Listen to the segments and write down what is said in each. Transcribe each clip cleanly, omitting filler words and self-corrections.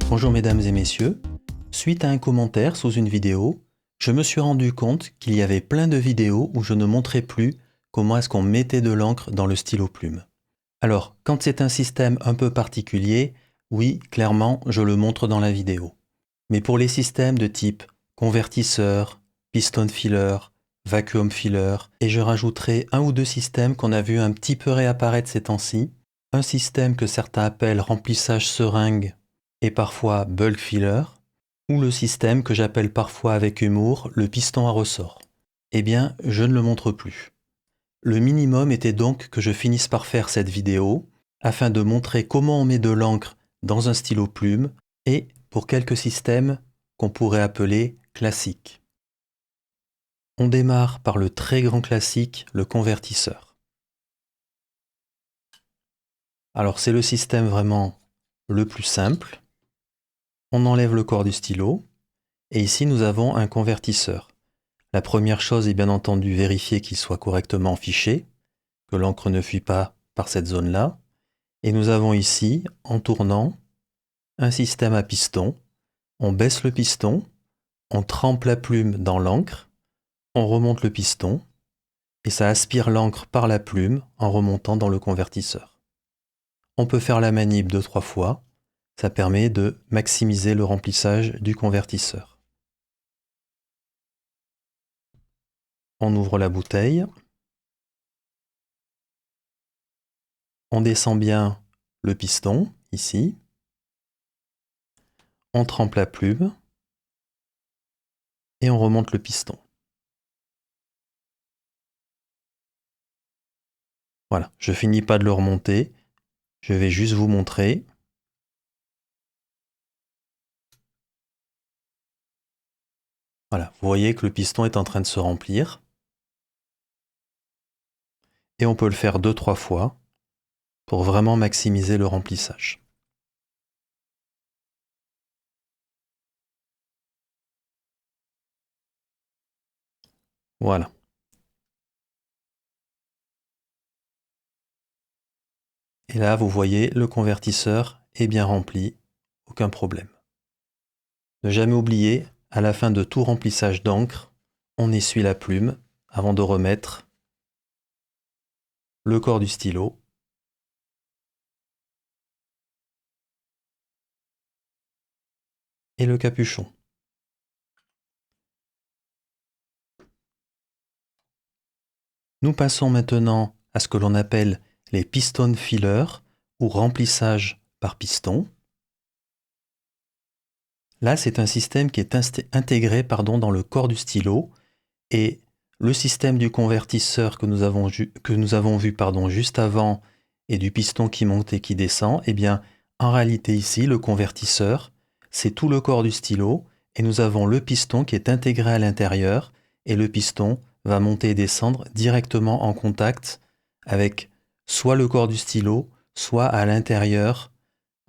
Bonjour mesdames et messieurs, suite à un commentaire sous une vidéo, je me suis rendu compte qu'il y avait plein de vidéos où je ne montrais plus comment est-ce qu'on mettait de l'encre dans le stylo plume. Alors, quand c'est un système un peu particulier, oui, clairement, je le montre dans la vidéo. Mais pour les systèmes de type convertisseur, piston filler, vacuum filler, et je rajouterai un ou deux systèmes qu'on a vu un petit peu réapparaître ces temps-ci, un système que certains appellent remplissage seringue et parfois bulk filler, ou le système que j'appelle parfois avec humour le piston à ressort. Eh bien, je ne le montre plus. Le minimum était donc que je finisse par faire cette vidéo afin de montrer comment on met de l'encre dans un stylo plume et pour quelques systèmes qu'on pourrait appeler classiques. On démarre par le très grand classique, le convertisseur. Alors c'est le système vraiment le plus simple. On enlève le corps du stylo et ici nous avons un convertisseur. La première chose est bien entendu vérifier qu'il soit correctement fiché, que l'encre ne fuit pas par cette zone-là. Et nous avons ici, en tournant, un système à piston. On baisse le piston, on trempe la plume dans l'encre, on remonte le piston, et ça aspire l'encre par la plume en remontant dans le convertisseur. On peut faire la manip 2-3 fois, ça permet de maximiser le remplissage du convertisseur. On ouvre la bouteille, on descend bien le piston, ici, on trempe la plume, et on remonte le piston. Voilà, je finis pas de le remonter, je vais juste vous montrer. Voilà, vous voyez que le piston est en train de se remplir. Et on peut le faire 2-3 fois pour vraiment maximiser le remplissage. Voilà. Et là, vous voyez, le convertisseur est bien rempli, aucun problème. Ne jamais oublier, à la fin de tout remplissage d'encre, on essuie la plume avant de remettre le corps du stylo et le capuchon. Nous passons maintenant à ce que l'on appelle les piston fillers ou remplissage par piston. Là, c'est un système qui est intégré dans le corps du stylo et le système du convertisseur que nous avons vu juste avant et du piston qui monte et qui descend, eh bien, en réalité ici, le convertisseur, c'est tout le corps du stylo et nous avons le piston qui est intégré à l'intérieur et le piston va monter et descendre directement en contact avec soit le corps du stylo, soit à l'intérieur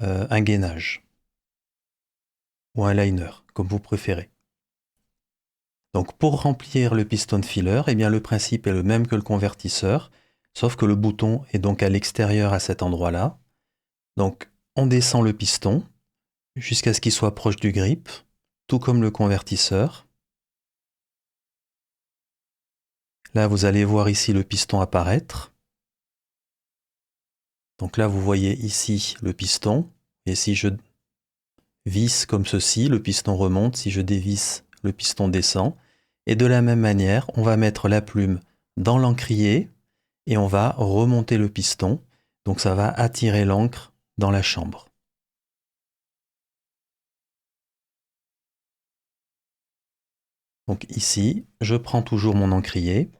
un gainage ou un liner, comme vous préférez. Donc pour remplir le piston filler, eh bien le principe est le même que le convertisseur, sauf que le bouton est donc à l'extérieur à cet endroit-là. Donc on descend le piston jusqu'à ce qu'il soit proche du grip, tout comme le convertisseur. Là, vous allez voir ici le piston apparaître. Donc là, vous voyez ici le piston. Et si je visse comme ceci, le piston remonte. Si je dévisse, le piston descend. Et de la même manière, on va mettre la plume dans l'encrier et on va remonter le piston. Donc ça va attirer l'encre dans la chambre. Donc ici, je prends toujours mon encrier.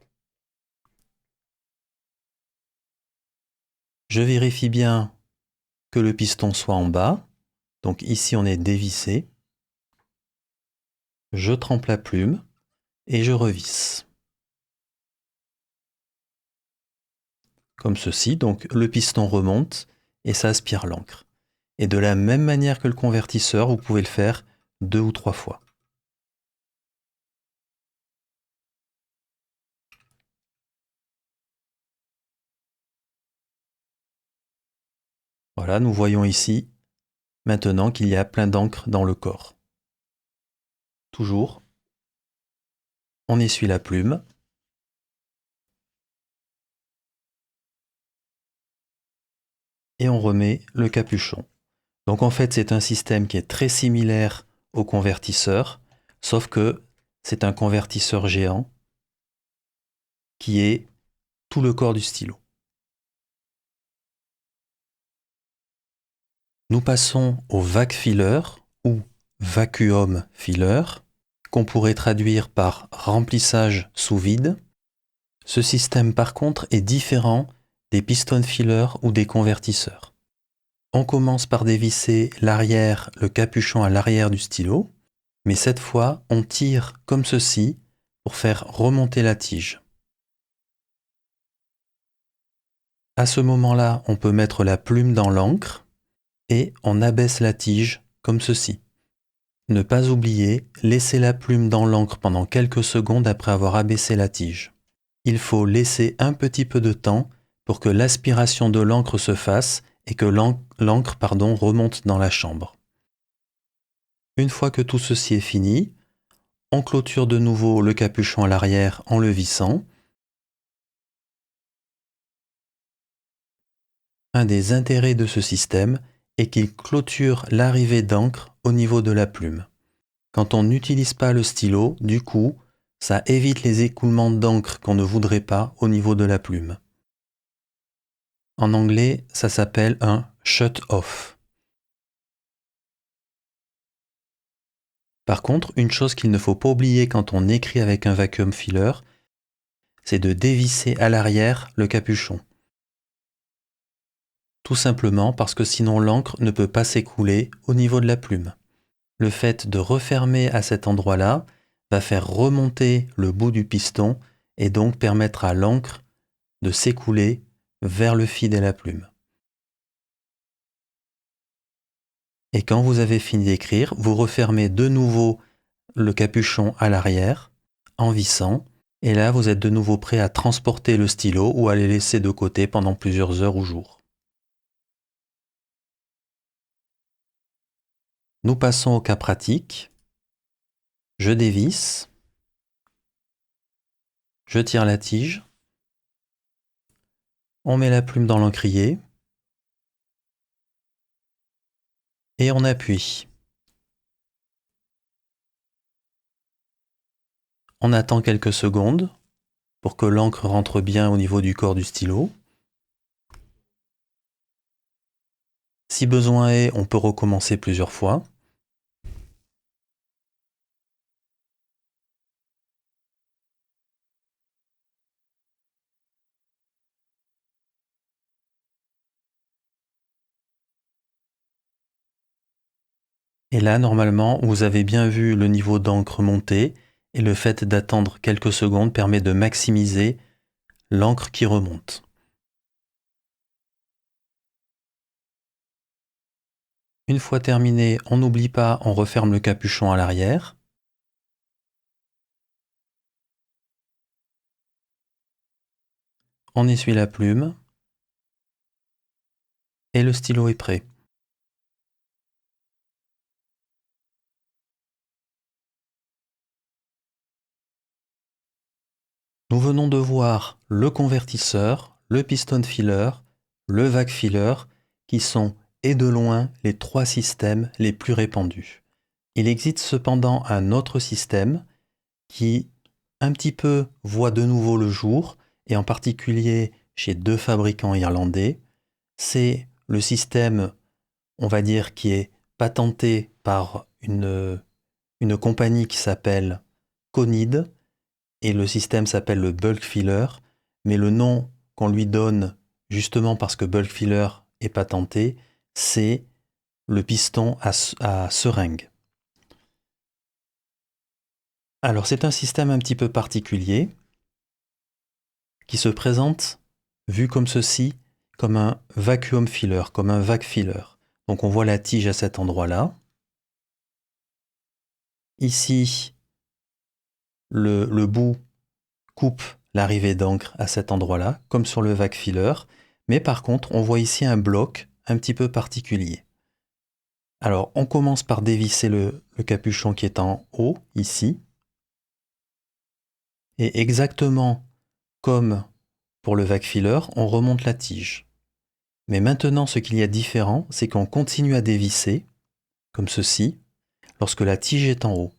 Je vérifie bien que le piston soit en bas. Donc ici, on est dévissé. Je trempe la plume et je revisse. Comme ceci, donc le piston remonte et ça aspire l'encre. Et de la même manière que le convertisseur, vous pouvez le faire 2 ou 3 fois. Voilà, nous voyons ici maintenant qu'il y a plein d'encre dans le corps. Toujours, on essuie la plume. Et on remet le capuchon. Donc en fait, c'est un système qui est très similaire au convertisseur, sauf que c'est un convertisseur géant qui est tout le corps du stylo. Nous passons au vac filler ou vacuum filler, qu'on pourrait traduire par remplissage sous vide. Ce système par contre est différent des piston fillers ou des convertisseurs. On commence par dévisser l'arrière, le capuchon à l'arrière du stylo, mais cette fois on tire comme ceci pour faire remonter la tige. À ce moment-là, on peut mettre la plume dans l'encre et on abaisse la tige comme ceci. Ne pas oublier, laisser la plume dans l'encre pendant quelques secondes après avoir abaissé la tige. Il faut laisser un petit peu de temps pour que l'aspiration de l'encre se fasse et que l'encre remonte dans la chambre. Une fois que tout ceci est fini, on clôture de nouveau le capuchon à l'arrière en le vissant. Un des intérêts de ce système est qu'il clôture l'arrivée d'encre au niveau de la plume. Quand on n'utilise pas le stylo, du coup, ça évite les écoulements d'encre qu'on ne voudrait pas au niveau de la plume. En anglais, ça s'appelle un shut-off. Par contre, une chose qu'il ne faut pas oublier quand on écrit avec un vacuum filler, c'est de dévisser à l'arrière le capuchon. Tout simplement parce que sinon l'encre ne peut pas s'écouler au niveau de la plume. Le fait de refermer à cet endroit-là va faire remonter le bout du piston et donc permettre à l'encre de s'écouler vers le feed et la plume. Et quand vous avez fini d'écrire, vous refermez de nouveau le capuchon à l'arrière en vissant et là vous êtes de nouveau prêt à transporter le stylo ou à le laisser de côté pendant plusieurs heures ou jours. Nous passons au cas pratique. Je dévisse, je tire la tige, on met la plume dans l'encrier et on appuie. On attend quelques secondes pour que l'encre rentre bien au niveau du corps du stylo. Si besoin est, on peut recommencer plusieurs fois. Et là, normalement, vous avez bien vu le niveau d'encre monter et le fait d'attendre quelques secondes permet de maximiser l'encre qui remonte. Une fois terminé, on n'oublie pas, on referme le capuchon à l'arrière. On essuie la plume et le stylo est prêt. Nous venons de voir le convertisseur, le piston filler, le vac filler, qui sont et de loin les 3 systèmes les plus répandus. Il existe cependant un autre système qui un petit peu voit de nouveau le jour, et en particulier chez 2 fabricants irlandais. C'est le système, on va dire, qui est patenté par une compagnie qui s'appelle Conid, et le système s'appelle le bulk filler, mais le nom qu'on lui donne, justement parce que bulk filler est patenté, c'est le piston à seringue. Alors c'est un système un petit peu particulier qui se présente, vu comme ceci, comme un vacuum filler, comme un vac filler. Donc on voit la tige à cet endroit-là. Ici, le bout coupe l'arrivée d'encre à cet endroit-là, comme sur le vac filler, mais par contre, on voit ici un bloc un petit peu particulier. Alors, on commence par dévisser le capuchon qui est en haut, ici. Et exactement comme pour le vac filler, on remonte la tige. Mais maintenant, ce qu'il y a de différent, c'est qu'on continue à dévisser, comme ceci, lorsque la tige est en haut.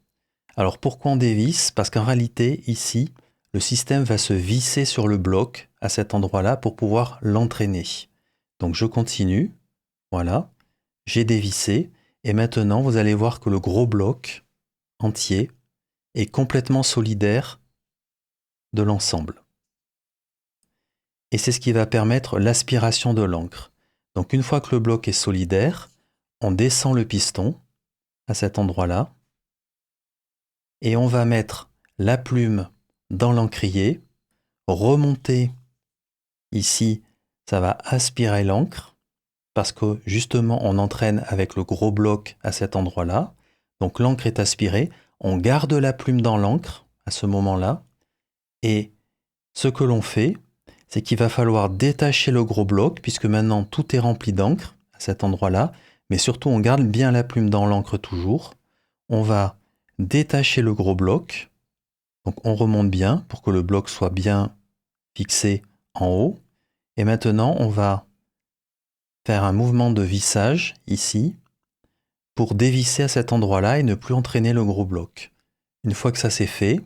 Alors pourquoi on dévisse? Parce qu'en réalité, ici, le système va se visser sur le bloc à cet endroit-là pour pouvoir l'entraîner. Donc je continue, voilà, j'ai dévissé, et maintenant vous allez voir que le gros bloc entier est complètement solidaire de l'ensemble. Et c'est ce qui va permettre l'aspiration de l'encre. Donc une fois que le bloc est solidaire, on descend le piston à cet endroit-là, et on va mettre la plume dans l'encrier, remonter ici, ça va aspirer l'encre, parce que justement on entraîne avec le gros bloc à cet endroit-là. Donc l'encre est aspirée, on garde la plume dans l'encre à ce moment-là, et ce que l'on fait, c'est qu'il va falloir détacher le gros bloc, puisque maintenant tout est rempli d'encre à cet endroit-là, mais surtout on garde bien la plume dans l'encre toujours. On va détacher le gros bloc, donc on remonte bien pour que le bloc soit bien fixé en haut, et maintenant on va faire un mouvement de vissage ici pour dévisser à cet endroit-là et ne plus entraîner le gros bloc. Une fois que ça c'est fait,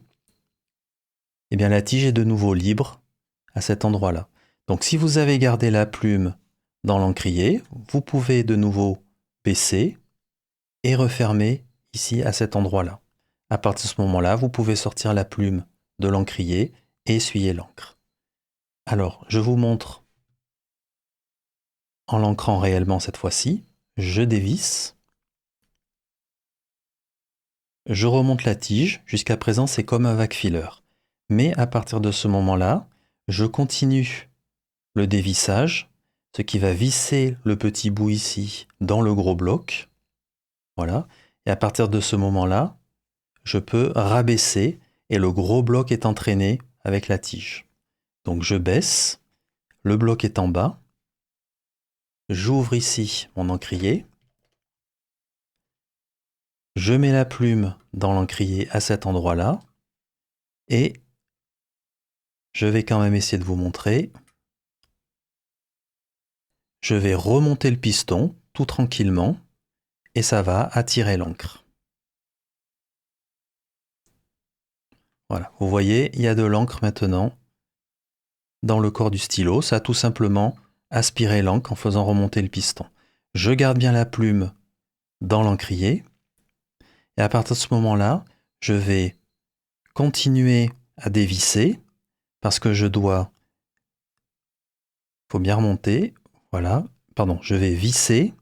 eh bien la tige est de nouveau libre à cet endroit-là. Donc si vous avez gardé la plume dans l'encrier, vous pouvez de nouveau baisser et refermer ici à cet endroit-là. À partir de ce moment-là, vous pouvez sortir la plume de l'encrier et essuyer l'encre. Alors, je vous montre en l'ancrant réellement cette fois-ci. Je dévisse. Je remonte la tige. Jusqu'à présent, c'est comme un vac filler. Mais à partir de ce moment-là, je continue le dévissage, ce qui va visser le petit bout ici dans le gros bloc. Voilà. Et à partir de ce moment-là, je peux rabaisser et le gros bloc est entraîné avec la tige. Donc je baisse, le bloc est en bas, j'ouvre ici mon encrier, je mets la plume dans l'encrier à cet endroit-là et je vais quand même essayer de vous montrer. Je vais remonter le piston tout tranquillement et ça va attirer l'encre. Voilà, vous voyez, il y a de l'encre maintenant dans le corps du stylo. Ça a tout simplement aspiré l'encre en faisant remonter le piston. Je garde bien la plume dans l'encrier. Et à partir de ce moment-là, je vais continuer à dévisser parce que je dois... Il faut bien remonter. Voilà. Pardon, je vais visser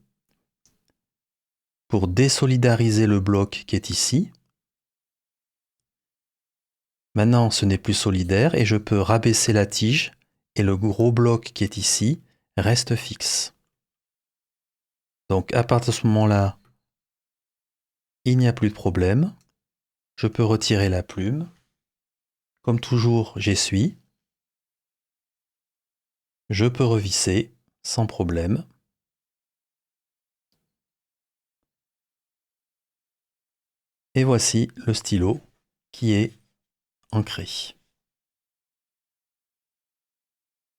pour désolidariser le bloc qui est ici. Maintenant, ce n'est plus solidaire et je peux rabaisser la tige et le gros bloc qui est ici reste fixe. Donc à partir de ce moment-là, il n'y a plus de problème. Je peux retirer la plume. Comme toujours, j'essuie. Je peux revisser sans problème. Et voici le stylo qui est ancré.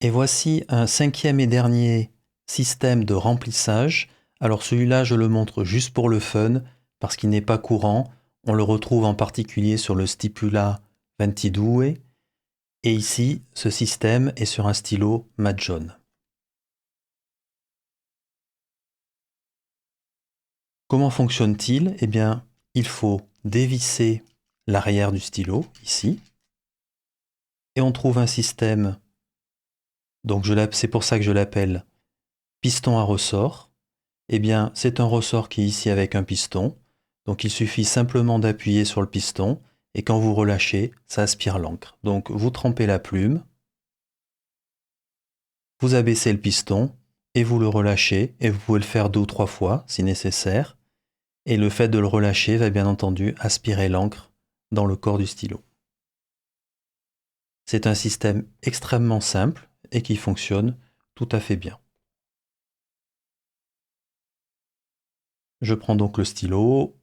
Et voici un cinquième et dernier système de remplissage. Alors celui-là, je le montre juste pour le fun, parce qu'il n'est pas courant. On le retrouve en particulier sur le Stipula 22. Et ici, ce système est sur un stylo mat jaune. Comment fonctionne-t-il? Eh bien, il faut dévisser l'arrière du stylo, ici. Et on trouve un système, donc c'est pour ça que je l'appelle piston à ressort. Eh bien, c'est un ressort qui est ici avec un piston. Donc il suffit simplement d'appuyer sur le piston et quand vous relâchez, ça aspire l'encre. Donc vous trempez la plume, vous abaissez le piston et vous le relâchez. Et vous pouvez le faire 2 ou 3 fois si nécessaire. Et le fait de le relâcher va bien entendu aspirer l'encre dans le corps du stylo. C'est un système extrêmement simple et qui fonctionne tout à fait bien. Je prends donc le stylo,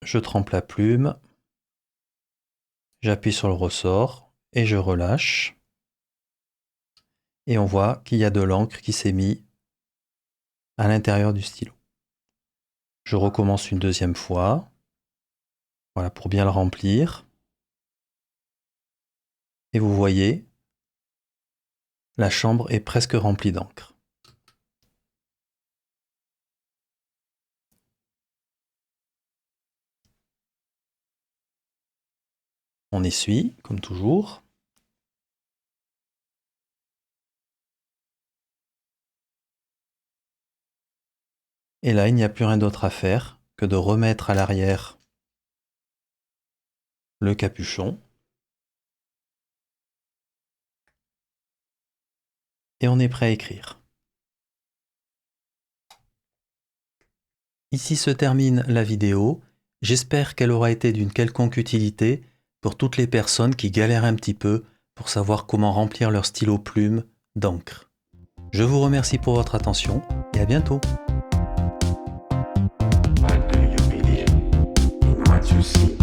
je trempe la plume, j'appuie sur le ressort et je relâche. Et on voit qu'il y a de l'encre qui s'est mise à l'intérieur du stylo. Je recommence une deuxième fois, voilà, pour bien le remplir. Et vous voyez, la chambre est presque remplie d'encre. On essuie, comme toujours. Et là, il n'y a plus rien d'autre à faire que de remettre à l'arrière le capuchon. Et on est prêt à écrire. Ici se termine la vidéo. J'espère qu'elle aura été d'une quelconque utilité pour toutes les personnes qui galèrent un petit peu pour savoir comment remplir leur stylo plume d'encre. Je vous remercie pour votre attention et à bientôt. What do you believe in what you see?